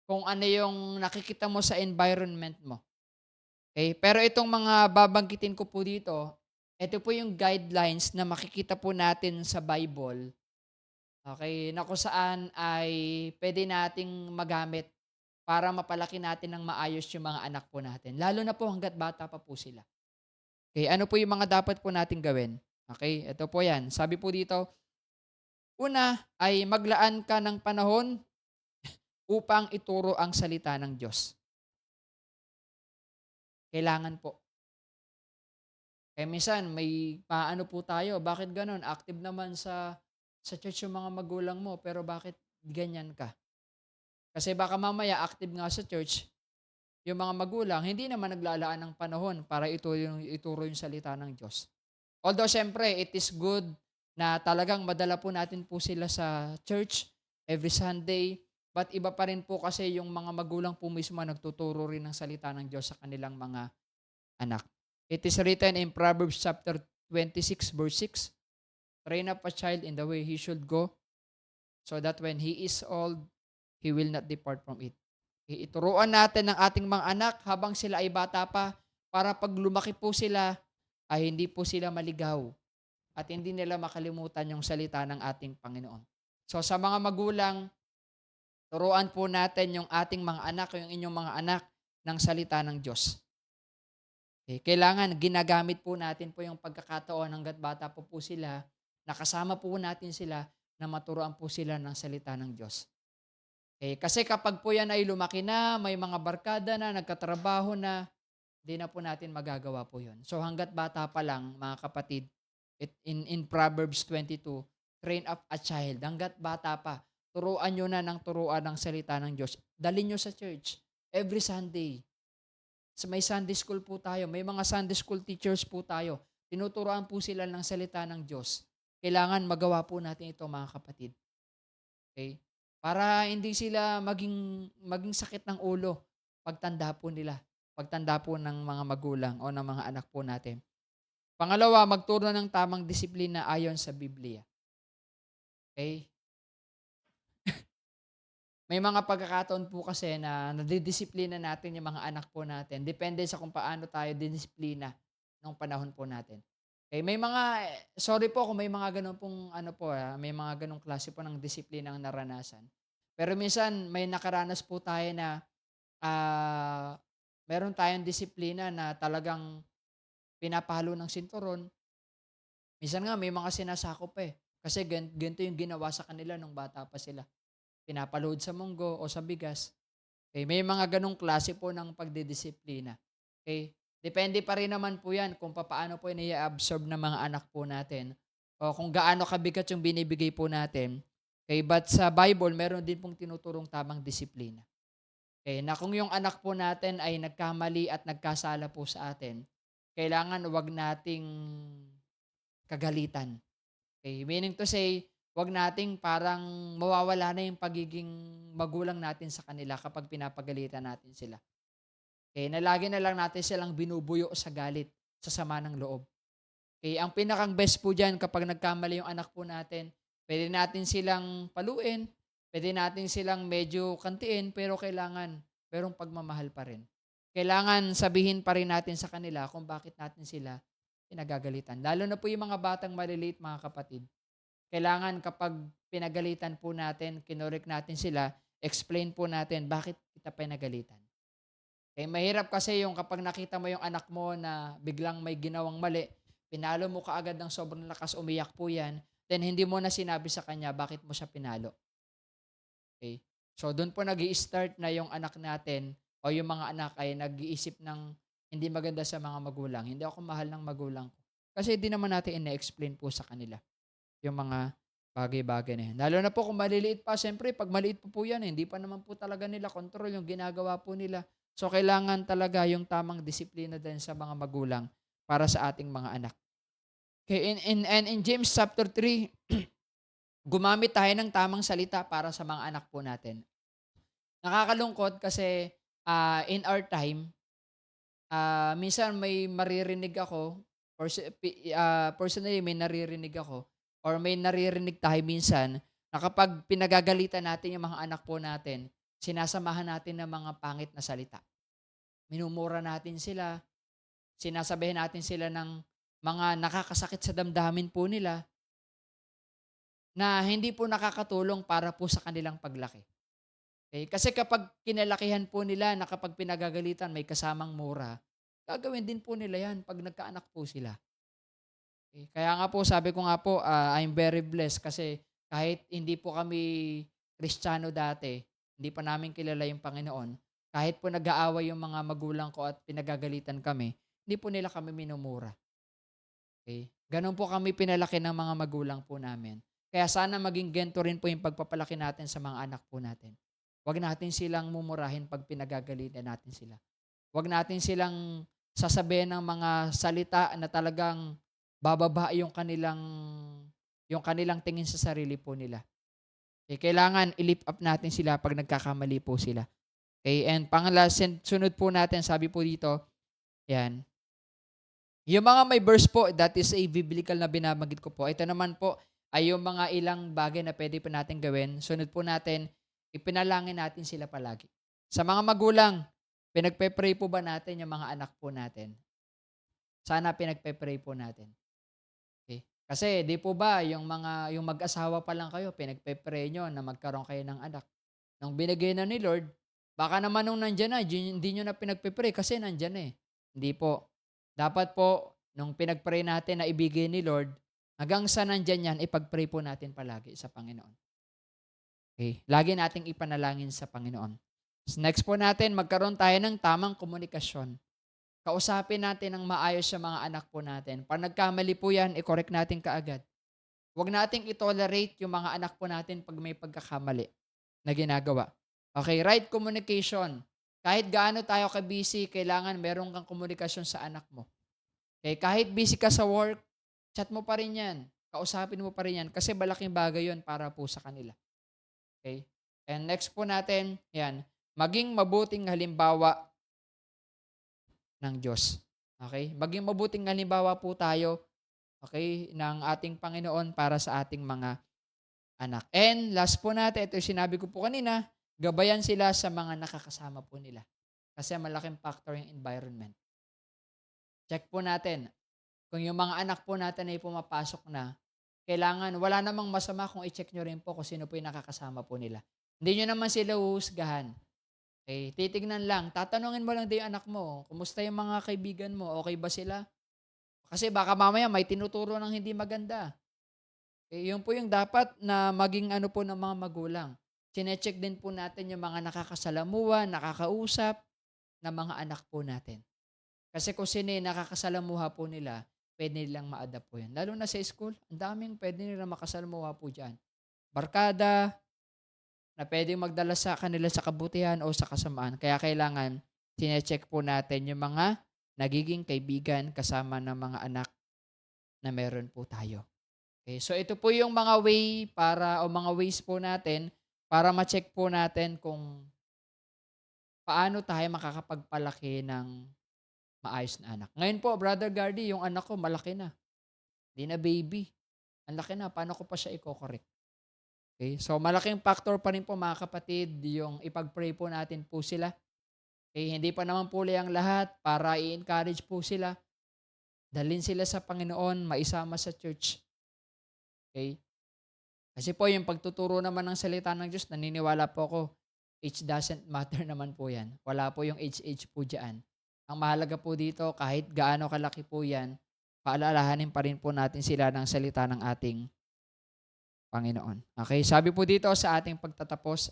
Kung ano yung nakikita mo sa environment mo. Pero itong mga babanggitin ko po dito, ito po yung guidelines na makikita po natin sa Bible. Okay, na kung saan ay pwede nating magamit para mapalaki natin ng maayos yung mga anak po natin. Lalo na po hangga't bata pa po sila. Ano po yung mga dapat po nating gawin? Ito po yan. Sabi po dito, una ay maglaan ka ng panahon upang ituro ang salita ng Diyos. Kailangan po. Minsan may paano po tayo, bakit gano'n? Active naman sa church yung mga magulang mo, pero bakit ganyan ka? Kasi baka mamaya active nga sa church, yung mga magulang, hindi naman naglalaan ng panahon para ituro yung salita ng Diyos. Although siyempre, it is good na talagang madala po natin po sila sa church every Sunday, but iba pa rin po kasi yung mga magulang po mismo nagtuturo rin ng salita ng Diyos sa kanilang mga anak. It is written in Proverbs chapter 26 verse 6, train up a child in the way he should go, so that when he is old, he will not depart from it. Ituruan natin ng ating mga anak habang sila ay bata pa para pag lumaki po sila ay hindi po sila maligaw at hindi nila makalimutan yung salita ng ating Panginoon. So sa mga magulang, turuan po natin yung ating mga anak, yung inyong mga anak ng salita ng Diyos. Kailangan ginagamit po natin po yung pagkakataon hangga't bata po sila, nakasama po natin sila na maturuan po sila ng salita ng Diyos. Kasi kapag po yan ay lumaki na, may mga barkada na, nagkatrabaho na, di na po natin magagawa po yun. So hangga't bata pa lang, mga kapatid, in Proverbs 22, train up a child. Hangga't bata pa, turuan nyo na ng turuan ng salita ng Diyos. Dalhin nyo sa church every Sunday. So may Sunday school po tayo, may mga Sunday school teachers po tayo. Tinuturuan po sila ng salita ng Diyos. Kailangan magawa po natin ito, mga kapatid. Para hindi sila maging sakit ng ulo pagtanda po nila, pagtanda po ng mga magulang o ng mga anak po natin. Pangalawa, magturo ng tamang disiplina ayon sa Biblia. May mga pagkakataon po kasi na nadidisiplina natin yung mga anak po natin. Depende sa kung paano tayo didisiplina nung panahon po natin. May mga, sorry po kung may mga ganun pong may mga ganung klase po ng disiplina ang naranasan. Pero minsan may nakaranas po tayo na meron tayong disiplina na talagang pinapahalo ng sinturon. Minsan nga may mga sinasakop kasi ganito yung ginawa sa kanila nung bata pa sila. Pinapaload sa munggo o sa bigas. May mga ganong klase po ng pagdidisiplina. Depende pa rin naman po yan kung paano po i-absorb ng mga anak po natin o kung gaano kabigat yung binibigay po natin Okay, but sa Bible meron din pong tinuturong tamang disiplina. Okay, na kung yung anak po natin ay nagkamali at nagkasala po sa atin, kailangan 'wag nating kagalitan. Okay, meaning to say, 'wag nating parang mawawala na yung pagiging magulang natin sa kanila kapag pinapagalitan natin sila. Okay, na lagi na lang natin silang binubuyo sa galit, sa sama ng loob. Okay, ang pinakang best po diyan kapag nagkamali yung anak po natin, puwede natin silang paluin, puwede natin silang medyo kantiin, pero kailangan merong pagmamahal pa rin. Kailangan sabihin pa rin natin sa kanila kung bakit natin sila pinagagalitan. Lalo na po yung mga batang maliliit, mga kapatid. Kailangan kapag pinagalitan po natin, kinorek natin sila, explain po natin bakit kita pinagalitan. Eh, mahirap kasi yung kapag nakita mo yung anak mo na biglang may ginawang mali, pinalo mo kaagad ng sobrang lakas, umiyak po yan, then hindi mo na sinabi sa kanya bakit mo siya pinalo. Okay? So, doon po nag start na yung anak natin o yung mga anak ay nag-iisip ng hindi maganda sa mga magulang. Hindi ako mahal ng magulang ko. Kasi di naman natin ina-explain po sa kanila yung mga bagay-bagay na yan. Lalo na po kung maliliit pa, siyempre, pag maliit po yan, hindi pa naman po talaga nila control yung ginagawa po nila. So, kailangan talaga yung tamang disiplina din sa mga magulang para sa ating mga anak. Okay, and in James chapter 3, gumamit tayo ng tamang salita para sa mga anak po natin. Nakakalungkot kasi in our time, minsan may maririnig ako, personally may naririnig ako, or may naririnig tayo minsan na kapag pinagagalitan natin yung mga anak po natin, sinasamahan natin ng mga pangit na salita. Minumura natin sila, sinasabihan natin sila ng mga nakakasakit sa damdamin po nila na hindi po nakakatulong para po sa kanilang paglaki. Okay? Kasi kapag kinalakihan po nila na kapag pinagagalitan may kasamang mura, gagawin din po nila yan pag nagkaanak po sila. Okay? Kaya nga po sabi ko nga po, I'm very blessed kasi kahit hindi po kami Kristiyano dati, hindi pa namin kilala yung Panginoon, kahit po nag-aaway yung mga magulang ko at pinagagalitan kami, hindi po nila kami minumura. Okay? Gano'n po kami pinalaki ng mga magulang po namin. Kaya sana maging ganito rin po yung pagpapalaki natin sa mga anak po natin. Huwag natin silang mumurahin 'pag pinagagalitan natin sila. Huwag natin silang sasabihin ng mga salita na talagang bababa yung kanilang tingin sa sarili po nila. Kailangan i-lift up natin sila 'pag nagkakamali po sila. And sunod po natin sabi po dito, 'yan, yung mga may verse po, that is a biblical na binabanggit ko po. Ito naman po ay yung mga ilang bagay na pwede po natin gawin. Sunod po natin, ipinalangin natin sila palagi. Sa mga magulang, pinagpe-pray po ba natin yung mga anak po natin? Sana pinagpe-pray po natin. Okay? Kasi di po ba yung mag-asawa pa lang kayo, pinagpe-pray nyo na magkaroon kayo ng anak. Nung binigay na ni Lord, baka naman nung nandiyan na, hindi nyo na pinagpe-pray kasi nandiyan na eh. Hindi po. Dapat po, nung pinag-pray natin na ibigay ni Lord, hanggang sa nandiyan yan, ipag-pray po natin palagi sa Panginoon. Okay? Lagi nating ipanalangin sa Panginoon. Next po natin, magkaroon tayo ng tamang komunikasyon. Kausapin natin ng maayos sa mga anak po natin. Pag nagkamali po yan, i-correct natin kaagad. Huwag nating i-tolerate yung mga anak po natin pag may pagkakamali na ginagawa. Okay, right communication. Kahit gaano tayo ka-busy, kailangan meron kang komunikasyon sa anak mo. Okay, kahit busy ka sa work, chat mo pa rin yan. Kausapin mo pa rin yan kasi malaking bagay yon para po sa kanila. Okay? And next po natin, yan, maging mabuting halimbawa ng Diyos. Okay? Maging mabuting halimbawa po tayo, okay, ng ating Panginoon para sa ating mga anak. And last po natin, ito yung sinabi ko po kanina, gabayan sila sa mga nakakasama po nila. Kasi malaking factor yung environment. Check po natin. Kung yung mga anak po natin ay pumapasok na, kailangan, wala namang masama kung i-check nyo rin po kung sino po yung nakakasama po nila. Hindi nyo naman sila uhusgahan. Okay, titignan lang. Tatanungin mo lang din yung anak mo, kumusta yung mga kaibigan mo? Okay ba sila? Kasi baka mamaya may tinuturo ng hindi maganda. Yun po yung dapat na maging ano po ng mga magulang. Chine-check din po natin yung mga nakakasalamuha, nakakausap ng mga anak po natin. Kasi kung sino yung nakakasalamuha po nila, pwede nilang ma-adapt po yan. Lalo na sa school, ang daming pwede nilang makasalamuha po dyan. barkada na puwedeng magdala sa kanila sa kabutihan o sa kasamaan. Kaya kailangan chine-check po natin yung mga nagiging kaibigan kasama ng mga anak na meron po tayo. Okay, so ito po yung mga way para o mga ways po natin para ma-check po natin kung paano tayo makakapagpalaki ng maayos na anak. Ngayon po, Brother Gardy, yung anak ko malaki na, 'di na baby. Ang laki na, paano ko pa siya iko-correct? Okay, so malaking factor pa rin po mga kapatid yung ipag-pray po natin po sila. Okay, hindi pa naman po ang lahat para i-encourage po sila, dalhin sila sa Panginoon, maisama sa church, okay. Kasi po yung pagtuturo naman ng salita ng Diyos, naniniwala po ako, age doesn't matter naman po yan. Wala po yung age po diyan. Ang mahalaga po dito, kahit gaano kalaki po yan, paalalahanin pa rin po natin sila ng salita ng ating Panginoon. Okay, sabi po dito sa ating pagtatapos,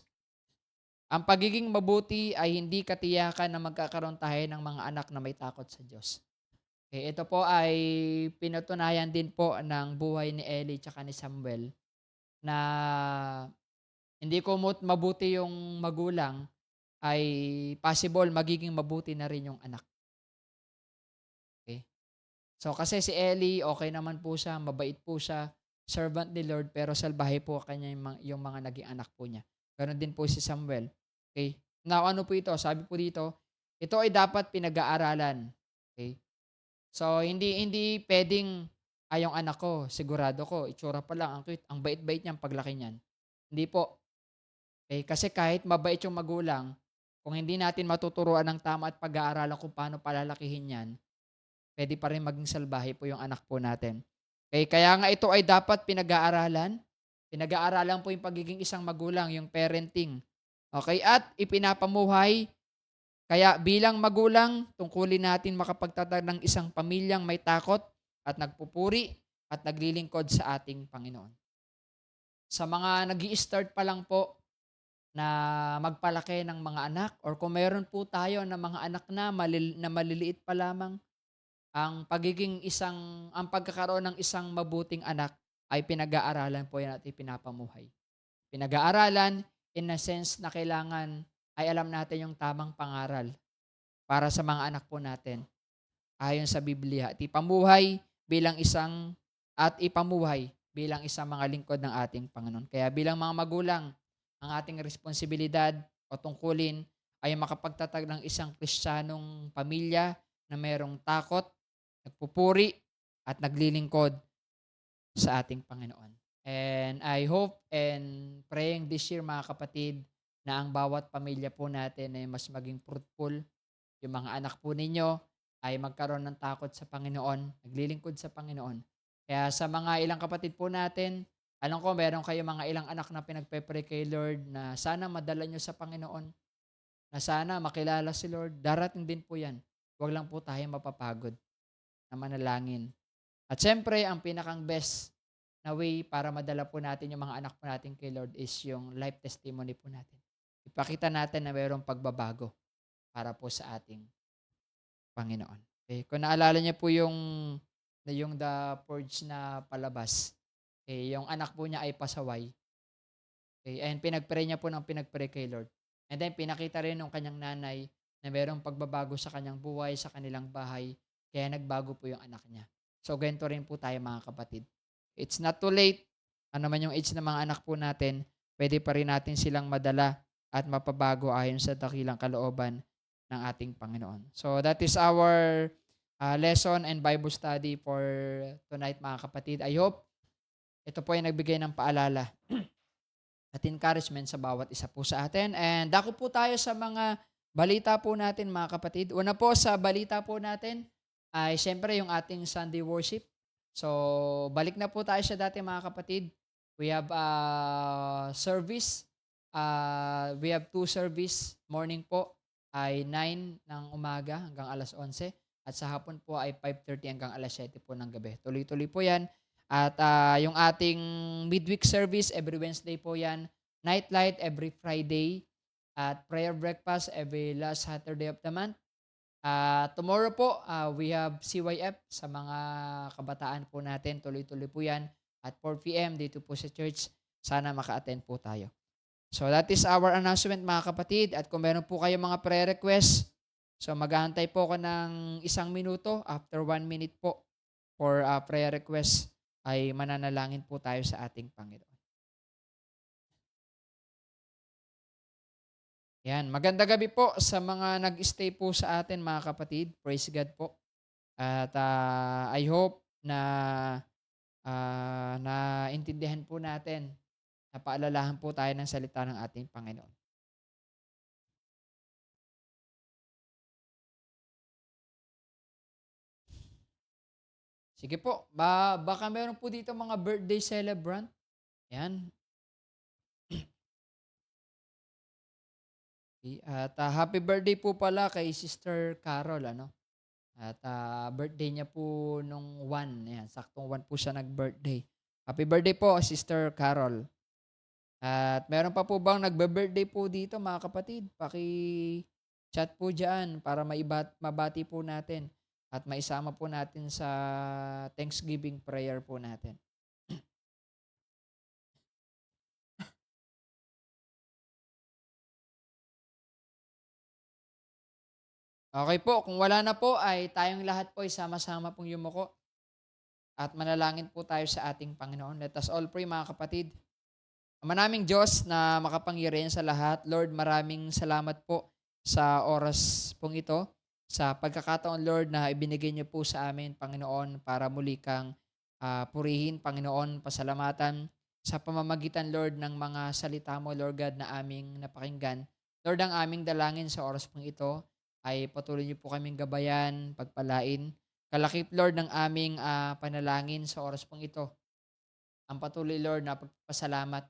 ang pagiging mabuti ay hindi katiyakan na magkakaroon tayo ng mga anak na may takot sa Diyos. Okay, ito po ay pinatunayan din po ng buhay ni Eli at ni Samuel na hindi ko mabuti yung magulang, ay possible magiging mabuti na rin yung anak. Okay. So kasi si Eli, okay naman po siya, mabait po siya, servant ni Lord, pero salbahe po kanya yung mga naging anak po niya. Ganon din po si Samuel. Okay. Now ano po ito? Sabi po dito, ito ay dapat pinag-aaralan. Okay. So hindi hindi puwedeng, yung anak ko sigurado ko itsura pa lang ang cute, ang bait-bait niyan paglaki niyan. Hindi po. Eh, kasi kahit mabait yung magulang, kung hindi natin matuturuan ng tama at pag-aaralan kung paano palalakihin 'yan, puwede pa rin maging salbahe po yung anak po natin. Kaya nga ito ay dapat pinag-aaralan. Pinag-aaralan po yung pagiging isang magulang, yung parenting. Okay, at ipinapamuhay. Kaya bilang magulang, tungkulin natin makapagtatag ng isang pamilyang may takot at nagpupuri at naglilingkod sa ating Panginoon. Sa mga nag-i-start pa lang po na magpalaki ng mga anak or kung meron po tayo ng mga anak na maliliit pa lamang, ang pagkakaroon ng isang mabuting anak ay pinag-aaralan po yan at ipinapamuhay. Pinag-aaralan in a sense na kailangan ay alam natin yung tamang pangaral para sa mga anak po natin ayon sa Biblia at ipamuhay bilang isang mga lingkod ng ating Panginoon. Kaya bilang mga magulang, ang ating responsibilidad o tungkulin ay makapagtatag ng isang Kristiyanong pamilya na mayroong takot, nagpupuri, at naglilingkod sa ating Panginoon. And I hope and praying this year mga kapatid na ang bawat pamilya po natin ay mas maging fruitful. Yung mga anak po ninyo ay magkaroon ng takot sa Panginoon, naglilingkod sa Panginoon. Kaya sa mga ilang kapatid po natin, alam ko meron kayo mga ilang anak na pinagpe-pray kay Lord na sana madala nyo sa Panginoon, na sana makilala si Lord. Darating din po yan. Huwag lang po tayo mapapagod na manalangin. At siyempre, ang pinakang best na way para madala po natin yung mga anak po natin kay Lord is yung life testimony po natin. Ipakita natin na mayroong pagbabago para po sa ating Panginoon. Okay, kung naalala niyo po yung The Purge na palabas, yung anak po niya ay pasaway. Okay, and pinag-pray niya po ng pinag-pray kay Lord. And then pinakita rin ng kanyang nanay na mayroong pagbabago sa kanyang buhay, sa kanilang bahay, kaya nagbago po yung anak niya. So ganito rin po tayo mga kapatid. It's not too late. Ano man yung age ng mga anak po natin, pwede pa rin natin silang madala at mapabago ayon sa dakilang kalooban ng ating Panginoon. So that is our lesson and Bible study for tonight mga kapatid. I hope ito po ay nagbigay ng paalala at encouragement sa bawat isa po sa atin. And dako po tayo sa mga balita po natin mga kapatid. Una po sa balita po natin ay siyempre yung ating Sunday worship. So balik na po tayo sa dati mga kapatid. We have service. We have 2 service. Morning po ay 9 ng umaga hanggang alas 11. At sa hapon po ay 5:30 hanggang alas 7 po ng gabi. Tuloy-tuloy po yan. At yung ating midweek service, every Wednesday po yan. Nightlight, every Friday. At prayer breakfast, every last Saturday of the month. Tomorrow po, we have CYF sa mga kabataan po natin. Tuloy-tuloy po yan. At 4 p.m. dito po sa church. sana maka-attend po tayo. So that is our announcement mga kapatid. At kung meron po kayong mga prayer request, so mag-aantay po ako ng 1 minuto. After 1 minute po for prayer request ay mananalangin po tayo sa ating Panginoon. Yan, maganda gabi po sa mga nag-stay po sa atin mga kapatid. Praise God po. At I hope na naintindihan po natin, napaalalahan po tayo ng salita ng ating Panginoon. Sige po, baka meron po dito mga birthday celebrant. Yan. At happy birthday po pala kay Sister Carol, ano? At birthday niya po nung 1, ayan, saktong 1 po siya nag-birthday. Happy birthday po, Sister Carol. At meron pa po bang nagbe-birthday po dito mga kapatid? Paki-chat po diyan para mabati po natin at maisama po natin sa Thanksgiving prayer po natin. Okay po, kung wala na po ay tayong lahat po ay sama-sama pong yumuko at manalangin po tayo sa ating Panginoon. Let us all pray mga kapatid. Ama naming Diyos na makapangyarihan sa lahat, Lord, maraming salamat po sa oras pong ito, sa pagkakataon, Lord, na ibinigay niyo po sa amin, Panginoon, para muli kang purihin, Panginoon, pasalamatan sa pamamagitan, Lord, ng mga salita mo, Lord God, na aming napakinggan. Lord, ang aming dalangin sa oras pong ito ay patuloy niyo po kaming gabayan, pagpalain. Kalakip, Lord, ng aming panalangin sa oras pong ito. Ang patuloy, Lord, na pagpasalamat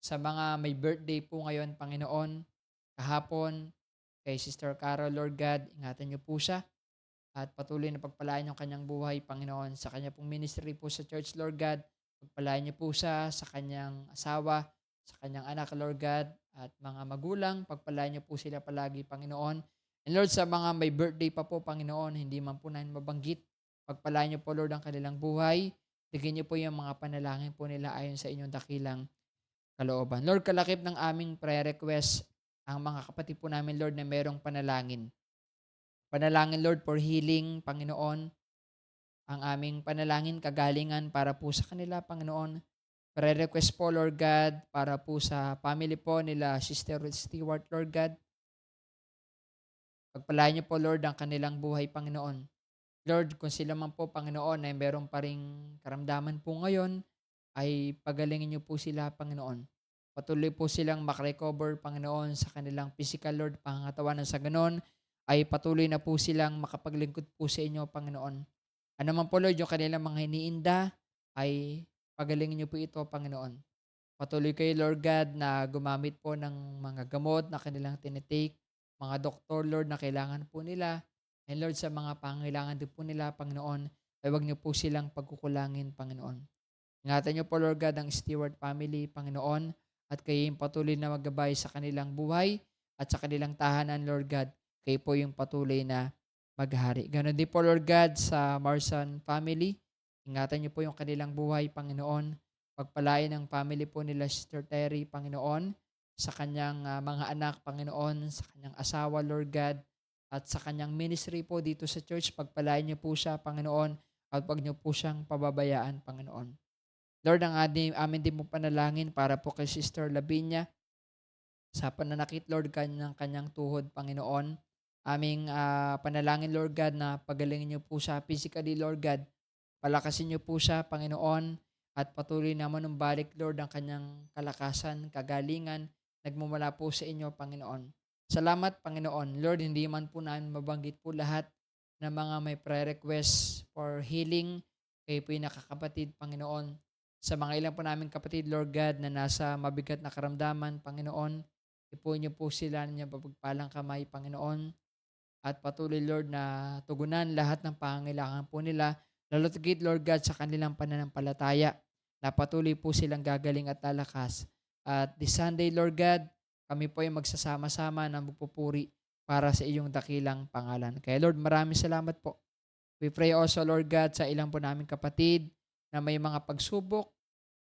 sa mga may birthday po ngayon, Panginoon, kahapon, kay Sister Carol, Lord God, ingatan niyo po siya at patuloy na pagpalain yung kanyang buhay, Panginoon, sa kanya pong ministry po sa church, Lord God. Pagpalain niyo po siya sa kanyang asawa, sa kanyang anak, Lord God, at mga magulang. Pagpalain niyo po sila palagi, Panginoon. And Lord, sa mga may birthday pa po, Panginoon, hindi man po namin mabanggit. Pagpalain niyo po, Lord, ang kanilang buhay. Bigyan niyo po yung mga panalangin po nila ayon sa inyong dakilang kalooban. Lord, kalakip ng aming prayer request ang mga kapatid po namin, Lord, na merong panalangin. Panalangin, Lord, for healing, Panginoon. Ang aming panalangin, kagalingan para po sa kanila, Panginoon. Prayer request po, Lord God, para po sa family po nila, Sister Ruth Stewart, Lord God. Pagpalain niyo po, Lord, ang kanilang buhay, Panginoon. Lord, kung sila man po, Panginoon, ay meron pa ring karamdaman po ngayon, ay pagalingin niyo po sila, Panginoon. Patuloy po silang makarecover, Panginoon, sa kanilang physical, Lord, pangangatawan na sa ganon, ay patuloy na po silang makapaglingkod po sa inyo, Panginoon. Ano man po, Lord, yung kanilang mga hiniinda, ay pagalingin niyo po ito, Panginoon. Patuloy kayo, Lord God, na gumamit po ng mga gamot na kanilang tinitake, mga doktor, Lord, na kailangan po nila. And Lord, sa mga pangailangan din po nila, Panginoon, ay huwag niyo po silang pagkukulangin, Panginoon. Ingatan niyo po, Lord God, ang Stewart family, Panginoon, at kayo yung patuloy na maggabay sa kanilang buhay at sa kanilang tahanan, Lord God. Kayo po yung patuloy na maghari. Ganon din po, Lord God, sa Marsan family. Ingatan niyo po yung kanilang buhay, Panginoon. Pagpalain ang family po nila, Sister Terry, Panginoon, sa kanyang mga anak, Panginoon, sa kanyang asawa, Lord God, at sa kanyang ministry po dito sa church. Pagpalain niyo po siya, Panginoon, at huwag niyo po siyang pababayaan, Panginoon. Lord, ang amin din po panalangin para po kay Sister Lavinia sa pananakit, Lord, kanyang tuhod, Panginoon. Aming panalangin, Lord God, na pagalingin niyo po siya physically, Lord God. Palakasin niyo po siya, Panginoon, at patuloy naman balik, Lord, ang kanyang kalakasan, kagalingan, nagmumula po sa inyo, Panginoon. Salamat, Panginoon. Lord, hindi man po namin mabanggit po lahat ng mga may prayer requests for healing. Kayo po yung nakakapatid, Panginoon. Sa mga ilang po namin kapatid, Lord God, na nasa mabigat na karamdaman, Panginoon, ipuin niyo po sila ng pagpagpalang kamay, Panginoon. At patuloy, Lord, na tugunan lahat ng pangangailangan po nila. Lalo tigit, Lord God, sa kanilang pananampalataya na patuloy po silang gagaling at lalakas. At this Sunday, Lord God, kami po ay magsasama-sama na magpupuri para sa iyong dakilang pangalan. Kaya Lord, maraming salamat po. We pray also, Lord God, sa ilang po naming kapatid na may mga pagsubok,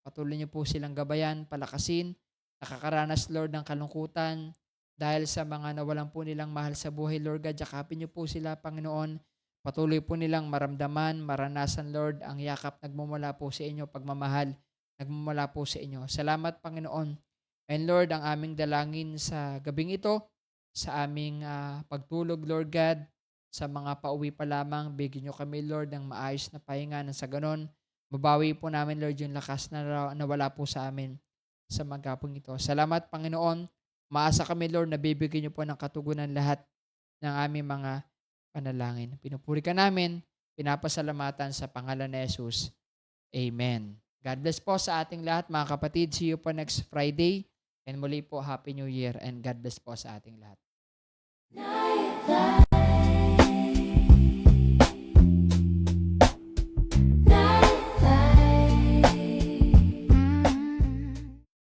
Patuloy niyo po silang gabayan, palakasin, nakakaranas, Lord, ng kalungkutan, dahil sa mga nawalan po nilang mahal sa buhay, Lord God, yakapin niyo po sila, Panginoon. Patuloy po nilang maramdaman, maranasan, Lord, ang yakap nagmumula po sa inyo, pagmamahal, nagmumula po sa inyo. Salamat, Panginoon. And Lord, ang aming dalangin sa gabing ito, sa aming pagtulog, Lord God, sa mga pauwi pa lamang, bigyan nyo kami, Lord, ng maayos na pahinga na sa ganon. Mabawi po namin, Lord, yung lakas na nawala po sa amin sa magapong ito. Salamat, Panginoon. Maasa kami, Lord, na bibigyan niyo po ng katugunan lahat ng aming mga panalangin. Pinupuri ka namin, pinapasalamatan sa pangalan ni Jesus. Amen. God bless po sa ating lahat, mga kapatid. See you po next Friday. And muli po, Happy New Year and God bless po sa ating lahat.